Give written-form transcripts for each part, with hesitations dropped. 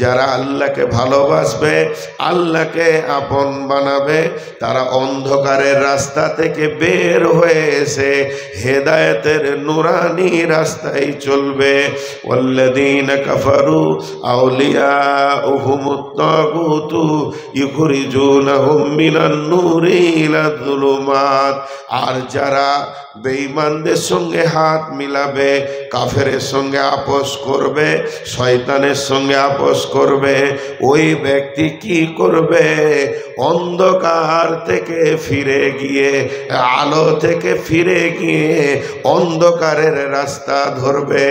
যারা আল্লাহকে ভালোবাসবে, আল্লাহকে আপন বানাবে, তারা অন্ধকারের রাস্তা থেকে বের হয়ে এসে হেদায়েতের নুরানি রাস্তায় চলবে। ওয়াল্লাযীনা কাফারু আউলিয়াউহুমুত তাগুতু ইখরিজুনাহুম মিনান নূরি ইলা যুলুমাত। আর যারা বেঈমানদের সঙ্গে হাত মিলাবে, কাফেরের সঙ্গে আপোষ করবে, শয়তানের সঙ্গে আপোষ করবে, ওই ব্যক্তি কি করবে? অন্ধকার থেকে ফিরে গিয়ে, আলো থেকে ফিরে গিয়ে অন্ধকারের রাস্তা ধরবে।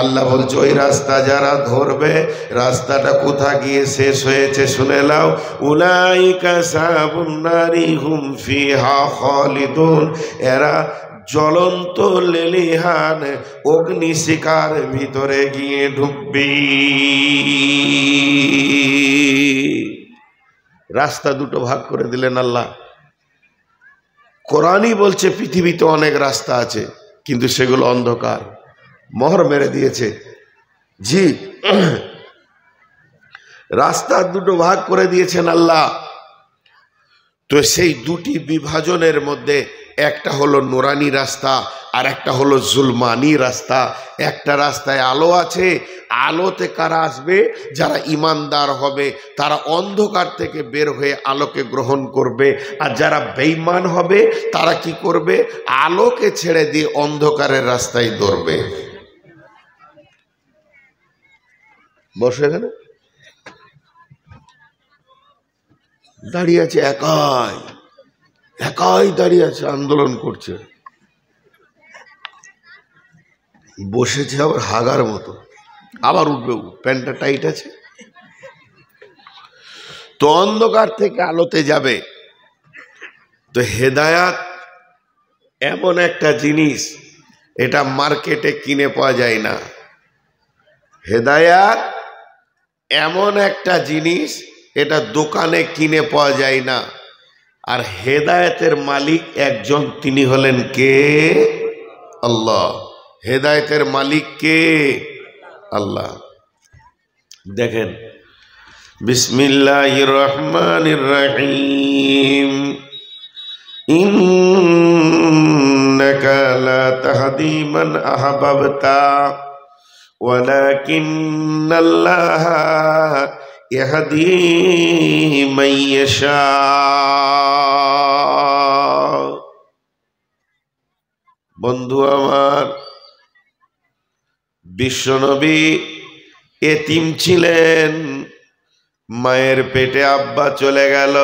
আল্লাহ বলছে ওই রাস্তা যারা ধরবে, রাস্তাটা কোথা গিয়ে শেষ হয়েছে শুনে নাও। উলাইকা সাহাবুন নারি হুম ফিহা খালিদুন। এরা জ্বলন্ত লেলিহান অগ্নিশিখার ভিতরে গিয়ে ঢুকবি। রাস্তা দুটো ভাগ করে দিলেন আল্লাহ। কোরআনই বলছে পৃথিবীতে অনেক রাস্তা আছে, কিন্তু সেগুলো অন্ধকার, মোহর মেরে দিয়েছে। জি, রাস্তা দুটো ভাগ করে দিয়েছেন আল্লাহ। তো সেই দুটি বিভাজনের মধ্যে একটা হলো নুরানি রাস্তা, আর একটা হলো জুলমানি রাস্তা। একটা রাস্তায় আলো আছে, আলোতে কারা আসবে? যারা ইমানদার হবে, তারা অন্ধকার থেকে বের হয়ে আলোকে গ্রহণ করবে। আর যারা বেঈমান হবে, তারা কি করবে? আলোকে ছেড়ে দিয়ে অন্ধকারের রাস্তায় দৌড়বে। বসে এখানে দাঁড়িয়ে আছে, একাই একাই দাঁড়িয়ে আছে, আন্দোলন করছে, বসেছে আবার হাগার মতো, আবার উঠবে, প্যান্টটা টাইট আছে। তো অন্ধকার থেকে আলোতে যাবে। তো হেদায়াত এমন একটা জিনিস, এটা মার্কেটে কিনে পাওয়া যায় না। হেদায়াত এমন একটা জিনিস, এটা দোকানে কিনে পাওয়া যায় না। আর হেদায়েতের মালিক একজন, তিনি হলেন কে? আল্লাহ। হেদায়েতের মালিক কে? আল্লাহ। দেখেন, বিসমিল্লাহির রহমানির রহিম। ইন্নাকা লা তাহদি মান আহবাবতা ওয়ালাকিন্নাল্লাহা ইয়াহদি মান ইয়াশা। বন্ধু আমার, বিশ্বনবী এতিম ছিলেন, মায়ের পেটে আব্বা চলে গেল।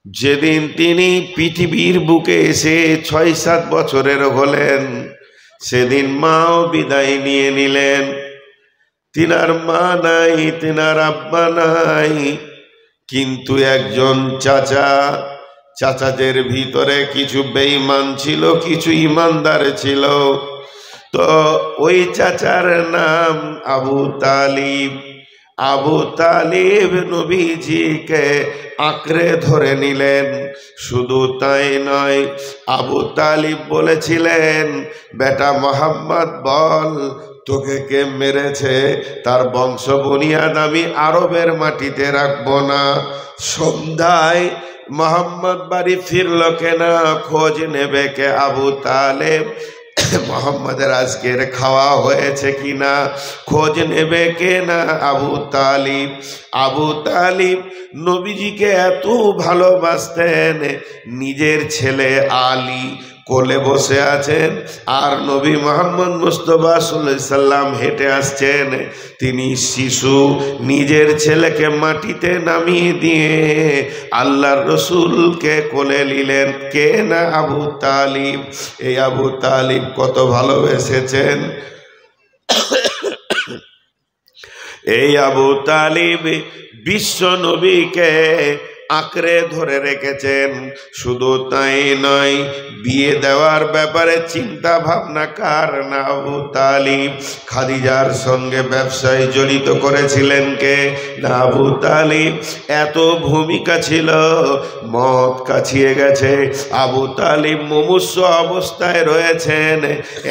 যেদিন তিনি পৃথিবীর বুকে এসে ৬-৭ বছরের হলেন, সেদিন মাও বিদায় নিয়ে নিলেন। তিনার মা নাই, তিনার আব্বা নাই, কিন্তু একজন চাচা, চাচাদের ভিতরে কিছু বেঈমান ছিল, কিছু ইমানদার ছিল। তো ওই চাচার নাম আবু তালিব। আবু তালিব নবীজিকে আঁকড়ে ধরে নিলেন। শুধু তাই নয়, আবু তালিব বলেছিলেন, বেটা মোহাম্মদ বল, তোকে কে মেরেছে? তার বংশ বুনিয়াদ আমি আরবের মাটিতে রাখবো না। সন্ধ্যায় মোহাম্মদ বাড়ি ফিরল কেনা, খোঁজ নেবে কে আবু তালেব, মোহাম্মদের আজকের খাওয়া হয়েছে কিনা খোঁজ নেবে কে না আবু তালিব। আবু তালিব নবীজিকে এত ভালোবাসতেন, নিজের ছেলে আলী কোলে বসে আছেন, আর নবী মোহাম্মদ মুস্তাফা সাল্লাল্লাহু আলাইহি সাল্লাম হেঁটে আসছেন। তিনি শিশু, নিজের ছেলেকে মাটিতে নামিয়ে দিয়ে আল্লাহর রসুলকে কোলে নিলেন। কে না আবু তালিব। এই আবু তালিব কত ভালোবেসেছেন। এই আবু তালিব বিশ্ব নবীকে আঁকড়ে ধরে রেখেছেন। শুধু তাই নয়, বিয়ে দেওয়ার ব্যাপারে চিন্তা ভাবনা কার না আবু তালিব। খাদিজার সঙ্গে ব্যবসায় জড়িত করেছিলেন কে না আবু তালিব। এত ভূমিকা ছিল, মত কাছিয়ে গেছে, আবু তালিব মুমূর্ষু অবস্থায় রয়েছেন।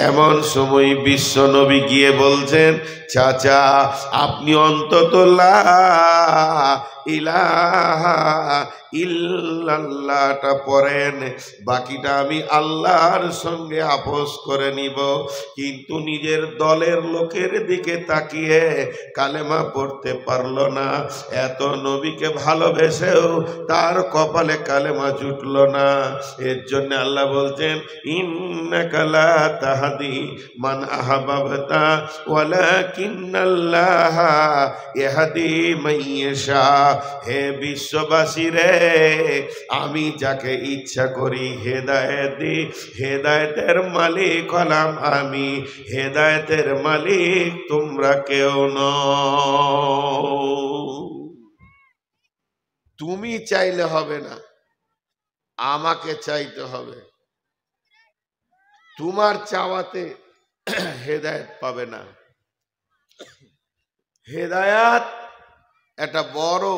এমন সময় বিশ্ব নবী গিয়ে বলছেন, চাচা আপনি অন্তত লা ইলাহা ইল্লাল্লাহটা পড়েন, বাকিটা আমি আল্লাহর সঙ্গে আপোস করে নিব। কিন্তু নিজের দলের লোকের দিকে তাকিয়ে কালেমা পড়তে পারল না। এত নবীকে ভালোবেসেও তার কপালে কালেমা জুটল না। এর জন্য আল্লাহ বলছেন ইন্নাকা লা তাহদি মান আহবাবতা ওয়ালাকিন্নাল্লাহা ইয়াহদি মান ইয়াশা। হে বিশ্ববাসী রে, আমি যাকে ইচ্ছা করি হেদায়েত দিই। হেদায়েতের মালিক হলাম আমি, হেদায়েতের মালিক তোমরা কেউ নও। তুমি চাইলে হবে না, আমাকে চাইতে হবে। তোমার চাওয়াতে হেদায়েত পাবে না। হেদায়েত একটা বড়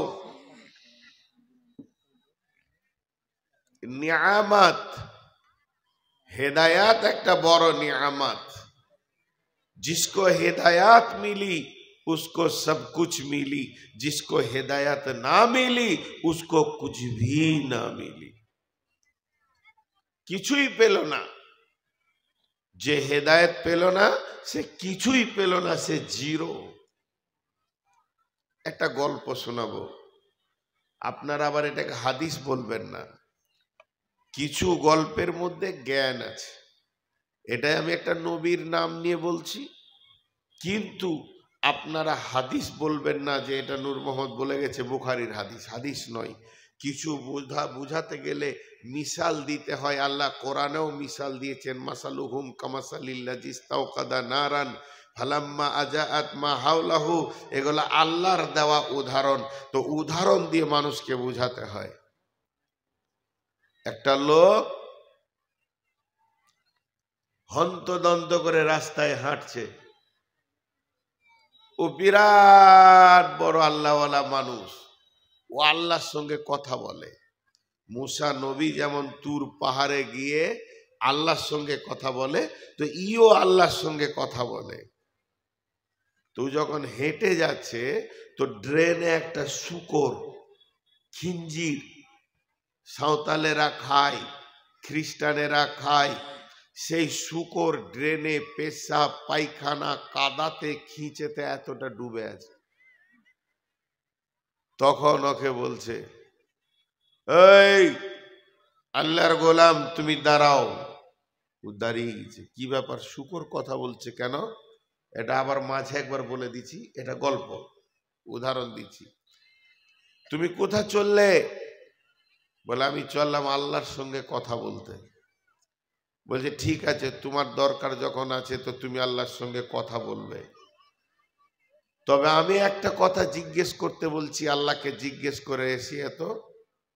নিয়ামত। হেদায়েত একটা বড় नियामत। जिसको हिदायत मिली उसको सब कुछ मिली, जिसको हिदायत ना मिली उसको कुछ भी ना मिली। কিছুই পেল না। যে হেদায়েত পেল না সে কিছুই পেল না, সে জিরো। একটা গল্প শোনাবো, আপনারা আবার এটাকে হাদিস বলবেন না। কিছু গল্পের মধ্যে জ্ঞান আছে, এটাই আমি একটা নবীর নাম নিয়ে বলছি। কিন্তু আপনারা হাদিস বলবেন না যে এটা নূর মোহাম্মদ বলে গেছে, বুখারীর হাদিস। হাদিস নয়। কিছু বুঝাতে গেলে মিসাল দিতে হয়। আল্লাহ কোরআনেও মিসাল দিয়েছেন, মাসালুহুম কামাসালিল্লাযী ইসতাওকাদা নারান ফালাম্মা আজাআত মা হাওলাহু। এগুলো আল্লাহর দেওয়া উদাহরণ। তো উদাহরণ দিয়ে মানুষকে বুঝাতে হয়। একটা লোক হন্তদন্ত করে রাস্তায় হাঁটছে। ও বিরাট বড় আল্লাহওয়ালা মানুষ, ও আল্লাহর সঙ্গে কথা বলে। মুসা নবী যেমন তুর পাহাড়ে গিয়ে আল্লাহর সঙ্গে কথা বলে, তো ইও আল্লাহর সঙ্গে কথা বলে। তো যখন হেঁটে যাচ্ছে তো ড্রেনে একটা শূকর, খিঞ্জির, সাঁওতালেরা খায়, খ্রিস্টানেরা খায়। সেই শূকর ড্রেনে পেশাব পায়খানা কাদাতে খিঁচেতে এতটা ডুবে আছে। তখন ওকে বলছে, এই আল্লাহর গোলাম তুমি দাঁড়াও। ও দাঁড়িয়ে গেছে। কি ব্যাপার, শূকর কথা বলছে কেন? এটা আবার মাঝে একবার বলে দিচ্ছি, এটা গল্প, উদাহরণ দিচ্ছি। তুমি কোথা চললে? বলে আমি চললাম আল্লাহর সঙ্গে কথা বলতে। বলছে ঠিক আছে, তোমার দরকার যখন আছে তো তুমি আল্লাহর সঙ্গে কথা বলবে, তবে আমি একটা কথা জিজ্ঞেস করতে বলছি, আল্লাহকে জিজ্ঞেস করে এসি এত।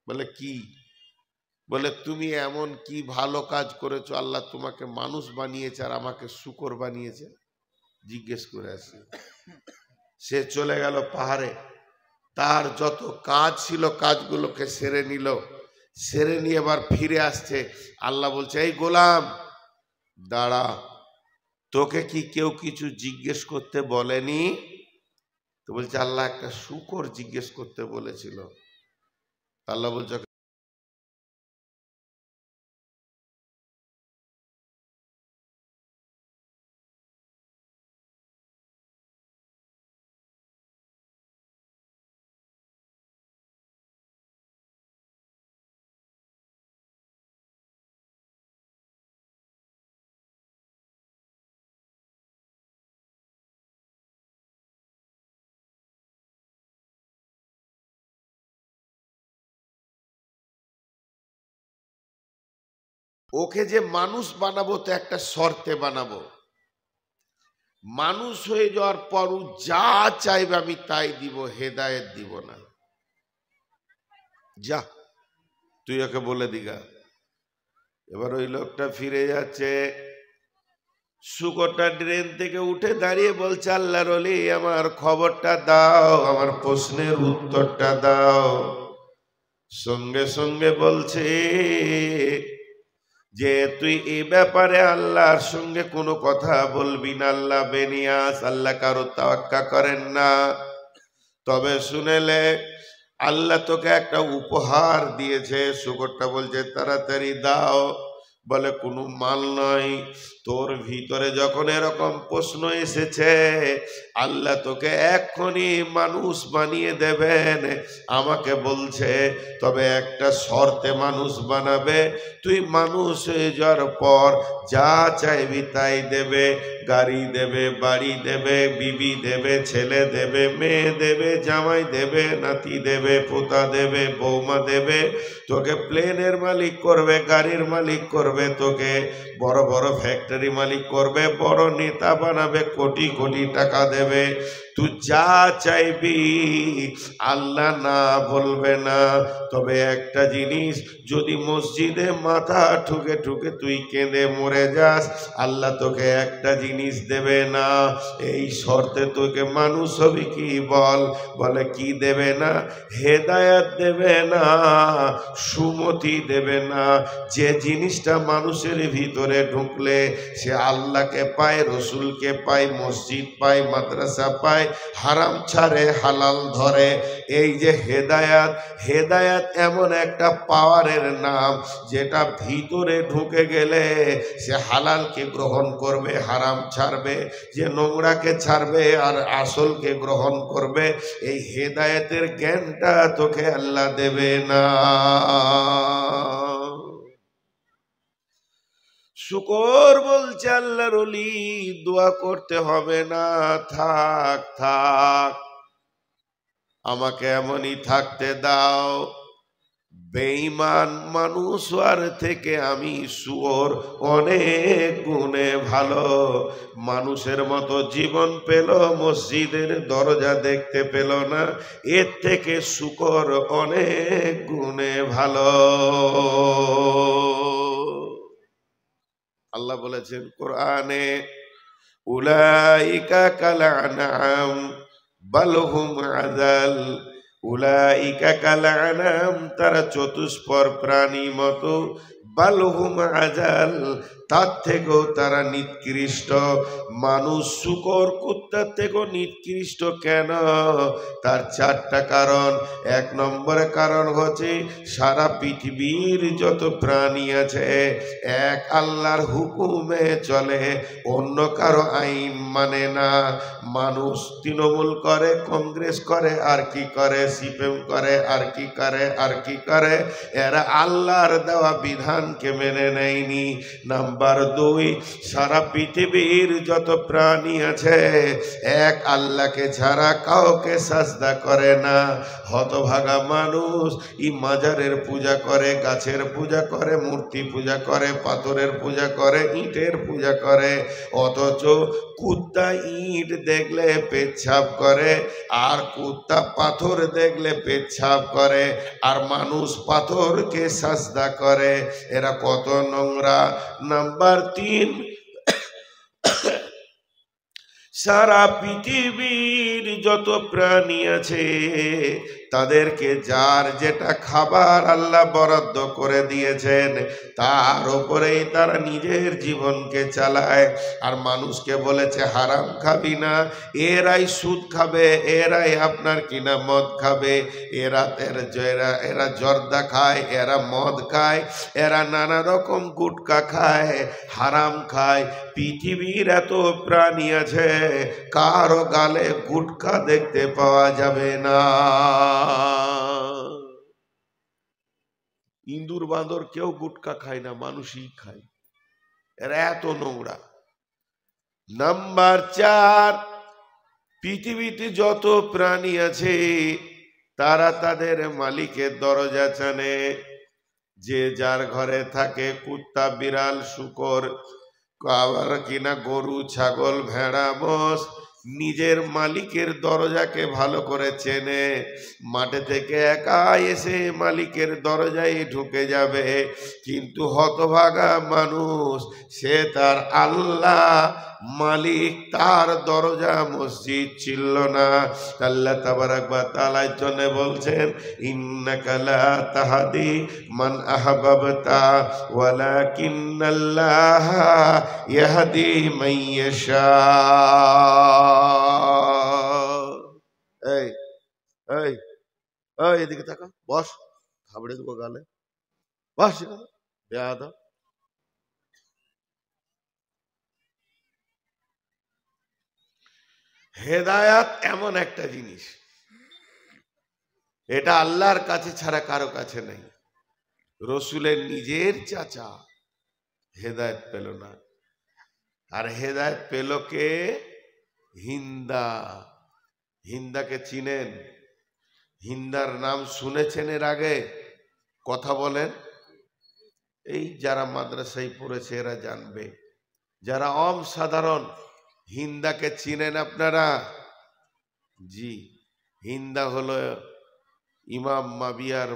বলে কি? বলে তুমি এমন কি ভালো কাজ করেছো আল্লাহ তোমাকে মানুষ বানিয়েছে আর আমাকে শূকর বানিয়েছে? জিজ্ঞেস করে আসি। সে চলে গেল পাহাড়ে, তার যত কাজ ছিল কাজগুলোকে সেরে নিল। সেরে নিয়ে এবার ফিরে আসছে। আল্লাহ বলছে, এই গোলাম দাঁড়া, তোকে কি কেউ কিছু জিজ্ঞেস করতে বলেনি? তো বলছে আল্লাহ একটা শূকর জিজ্ঞেস করতে বলেছিল। আল্লাহ বলছে ওকে যে মানুষ বানাবো তো একটা শর্তে বানাবো। মানুষ হয়ে যাওয়ার পর যা চাইবে আমি তাই দিব, হেদায়েত দিব না। যা তুই ওকে বলে দিগা। এবার ওই লোকটা ফিরে যাচ্ছে। শূকরটা ট্রেন থেকে উঠে দাঁড়িয়ে বলছে, আল্লাহর ওলি আমার খবরটা দাও, আমার প্রশ্নের উত্তরটা দাও। সঙ্গে সঙ্গে বলছে, যে তুই এই ব্যাপারে আল্লাহর সঙ্গে কোনো কথা বলবি না, আল্লাহ বেনিয়াস, আল্লাহ কারো তাওয়াক্কা করেন না। তবে শুনেলে আল্লাহ তোকে একটা উপহার দিয়েছে, শুকরটা বলছে তাড়াতাড়ি দাও। বলে কোনো মাল নয়। তোর ভিতরে যখন এরকম প্রশ্ন এসেছে, আল্লাহ তোকে এক্ষুনি মানুষ বানিয়ে দেবেন। আমাকে বলছে তবে একটা শর্তে মানুষ বানাবে, তুই মানুষ হয়ে যাওয়ার পর যা চাইবি তাই দেবে। গাড়ি দেবে, বাড়ি দেবে, বিবি দেবে, ছেলে দেবে, মেয়ে দেবে, জামাই দেবে, নাতি দেবে, পোতা দেবে, বৌমা দেবে। তোকে প্লেনের মালিক করবে, গাড়ির মালিক করবে, তোকে বড় বড় ফ্যাক্টরি মালিক করবে, বড় নেতা বানাবে, কোটি কোটি টাকা দেবে। তুই যা চাইবি আল্লাহ না বলবে না। তবে একটা জিনিস, যদি মসজিদে মাথা ঠুকে ঠুকে তুই কেঁদে মরে যাস, আল্লাহ তোকে একটা জিনিস দেবে না। এই শর্তে তোকে মানুষ হবি কি বল? বলে কি দেবে না? হেদায়াত দেবে না, সুমতি দেবে না। যে জিনিসটা মানুষের ভিতরে ঢুকলে সে আল্লাহকে পায়, রসুলকে পায়, মসজিদ পায়, মাদ্রাসা পায়, হারাম ছাড়ে, হালাল ধরে। এই যে হেদায়াত, হেদায়াত এমন একটা পাওয়ারের নাম যেটা ভিতরে ঢুকে গেলে সে হালালকে গ্রহণ করবে, হারাম ছাড়বে, যে নোংরাকে ছাড়বে আর আসলকে গ্রহণ করবে। এই হেদায়েতের জ্ঞানটা তোকে আল্লাহ দেবে না। শুকর বলছে আল্লাহর ওলি দোয়া করতে হবে না, থাক থাক, আমাকে এমনই থাকতে দাও। বেঈমান মানুষ আর থেকে আমি শুয়োর অনেক গুণে ভালো। মানুষের মতো জীবন পেল, মসজিদের দরজা দেখতে পেল না, এর থেকে শুকর অনেক গুণে ভালো। আল্লাহ বলেছেন কোরআনে, উলাইকা কাল আনআম বাল হুম আযাল। উলাইকা কাল আনআম, তারা চতুষ্পদ প্রাণী মতো, বাল হুম আযাল, তার থেকেও তারা নিকৃষ্ট। মানুষ শুকর কুত্তার থেকেও নিকৃষ্ট কেন? তার চারটা কারণ। এক নম্বরে কারণ হচ্ছে সারা পৃথিবীর যত প্রাণী আছে এক আল্লাহর হুকুমে চলে, অন্য কারো আইন মানে না। মানুষ তৃণমূল করে, কংগ্রেস করে, আর কি করে, সিপিএম করে, আর কি করে, আর কি করে, এরা আল্লাহর দেওয়া বিধানকে মেনে নেয়নি। নাম্বার দুই, সারা পৃথিবীর যত প্রাণী আছে এক আল্লাহকে ছাড়া কাউকে সাজদা করে না। হতভাগা মানুষ ই মাজারের পূজা করে, গাছের পূজা করে, মূর্তি পূজা করে, পাথরের পূজা করে, ইটের পূজা করে। অথচ কুত্তা ইট দেখলে পেচ্ছাপ করে, আর কুত্তা পাথর দেখলে পেচ্ছাপ করে, আর মানুষ পাথরকে সাজদা করে। এরা কত নোংরা। নাম্বার তিন, সারা পৃথিবীর যত প্রাণী আছে তাদেরকে যার যেটা খাবার আল্লাহ বরাদ্দ করে দিয়েছেন তার উপরেই তারা নিজের জীবনকে চালায়। আর মানুষকে বলেছে হারাম খাবি না, এরাই সুদ খাবে, এরাই আপনার কিনা মদ খাবে, এরা জর্দা খায়, এরা মদ খায়, এরা নানা রকম গুটকা খায়, হারাম খায়। পৃথিবীর এত প্রাণী আছে কারো গালে গুটকা দেখতে পাওয়া যাবে না। ইঁদুর বাঁদর কেউ গুটকা খায় না, মানুষই খায়। এরা এত নোংরা। নাম্বার চার, পৃথিবীতে যত প্রাণী আছে তারা তাদের মালিকের দরজা টানে। যে যার ঘরে থাকে, কুত্তা, বিড়াল, শূকর, আবার কিনা গরু, ছাগল, ভেড়া, মোষ, নিজের মালিকের দরজাকে ভালো করে চেনে, মাঠে থেকে একা এসে মালিকের দরজায় ঢুকে যাবে, কিন্তু হতভাগা মানুষ, সে তার আল্লাহ মালিক তার দরজা মসজিদ ছিল না। আল্লাহ তাবারাক ওয়া তাআলা জন্য বলছেন, ইন্নাকা লা তাহদি মান আহবাবতা ওয়ালাকিন্নাল্লাহা ইয়াহদি মান ইয়াশা। এই এই এই এদিকে তাকা, বস, খাবড়ে দেবো গালে, বস এখানে বেয়াদব। হেদায়াত এমন একটা জিনিস, এটা আল্লাহর কাছে ছাড়া কারো কাছে নেই। রসুলের নিজের চাচা হেদায়েত পেল না, আর হেদায়েত পেল কে? হিন্দা। হিন্দাকে চিনেন? হিন্দার নাম শুনেছেন এর আগে? কথা বলেন। এই যারা মাদ্রাসায় পড়েছে এরা জানবে, যারা সাধারণ হিন্দাকে চিনেন আপনারা? জি, হিন্দা হলো ইমাম মাবিয়ার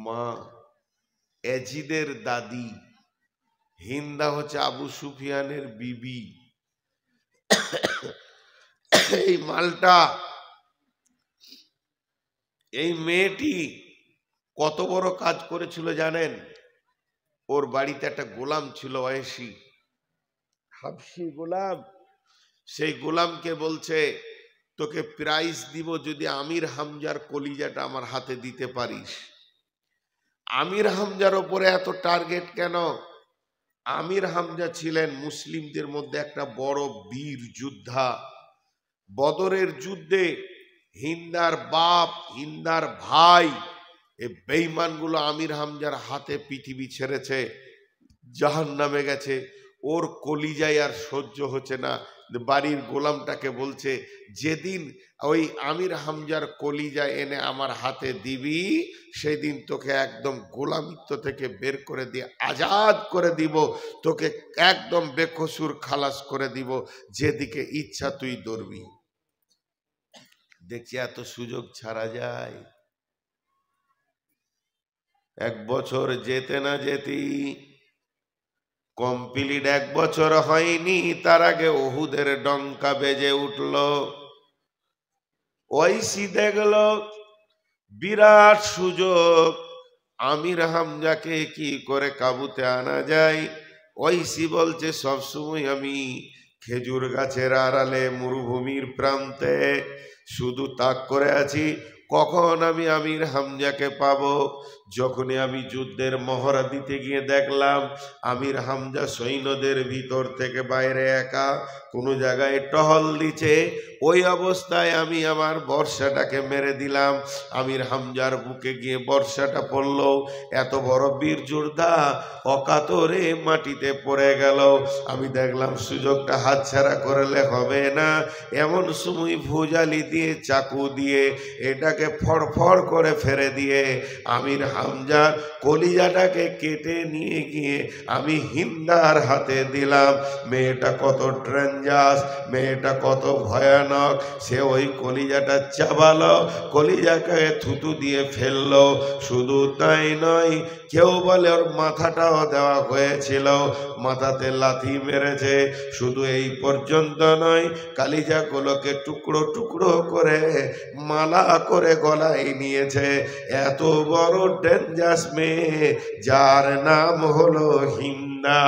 মা, এজিদের দাদি। হিন্দা হচ্ছে আবু সুফিয়ানের বিবি। এই মালটা, এই মেয়েটি কত বড় কাজ করেছিল জানেন? ওর বাড়িতে একটা গোলাম ছিল, ওয়েসি হাবশি গোলাম। সেই গোলামকে বলছে, তোকে প্রাইজ দিব যদি আমির হামজার কলিজাটা আমার হাতে দিতে পারিস। আমির হামজার ওপরে এত টার্গেট কেন? আমির হামজা ছিলেন মুসলিমদের মধ্যে একটা বড় বীর যোদ্ধা। বদরের যুদ্ধে হিন্দার বাপ, হিন্দার ভাই, এই বেঈমানগুলো আমির হামজার হাতে পৃথিবী ছেড়েছে, জাহান্নামে গেছে। ওর কলিজায় আর সহ্য হচ্ছে না, বাড়ির গোলামটাকে বলছে, যেদিন ওই আমির হামজার কলিজা এনে আমার হাতে দিবি, সেদিন তোকে একদম গোলামিত্ব থেকে বের করে দিয়ে আজাদ করে দিব, তোকে একদম বেকসুর খালাস করে দিব, যেদিকে ইচ্ছা তুই দৌড়বি। দেখছি এত সুযোগ ছাড়া যায়। এক বছর যেতে না যেতেই, কমপ্লিট এক বছর হয়নি, তার আগে ওহুদের ডঙ্কা বেজে উঠল। ওইসি দেখল বিরাট সুযোগ, আমির হামজাকে কি করে কাবুতে আনা যায়। ওইসি বলছে, সবসময় আমি খেজুর গাছের আড়ালে মরুভূমির প্রান্তে শুধু তাক করে আছি, কখন আমি আমির হামজাকে পাবো। যখনই আমি যুদ্ধের মহড়া দিতে গিয়ে দেখলাম আমির হামজা সৈন্যদের ভিতর থেকে বাইরে একা কোনো জায়গায় টহল দিচ্ছে, ওই অবস্থায় আমি আমার বর্ষাটাকে মেরে দিলাম। আমির হামজার বুকে গিয়ে বর্ষাটা পড়ল। এত বড় বীর যোদ্ধা অকাতরে মাটিতে পড়ে গেল। আমি দেখলাম সুযোগটা হাতছাড়া করলে হবে না। এমন সময় ভুজালি দিয়ে, চাকু দিয়ে এটাকে ফড়ফড় করে ফেলে দিয়ে আমির হামজার কলিজাটাকে কেটে নিয়ে গিয়ে আমি হিন্দার হাতে দিলাম। মেয়েটা কত ডেঞ্জারাস, মেয়েটা কত ভয়ানক, সে ওই কলিজাটা চাবালো, কলিজাকে থুতু দিয়ে ফেললো। শুধু তাই নয়, কেউ বলে ওর মাথাটাও দেওয়া হয়েছিল, মাথাতে লাথি মেরেছে। শুধু এই পর্যন্ত নয়, কালিজাগুলোকে টুকরো টুকরো করে মালা করে গলায় নিয়েছে। এত বড় ডেঞ্জারাস মেয়ে, যার নাম হলো হিন্দা।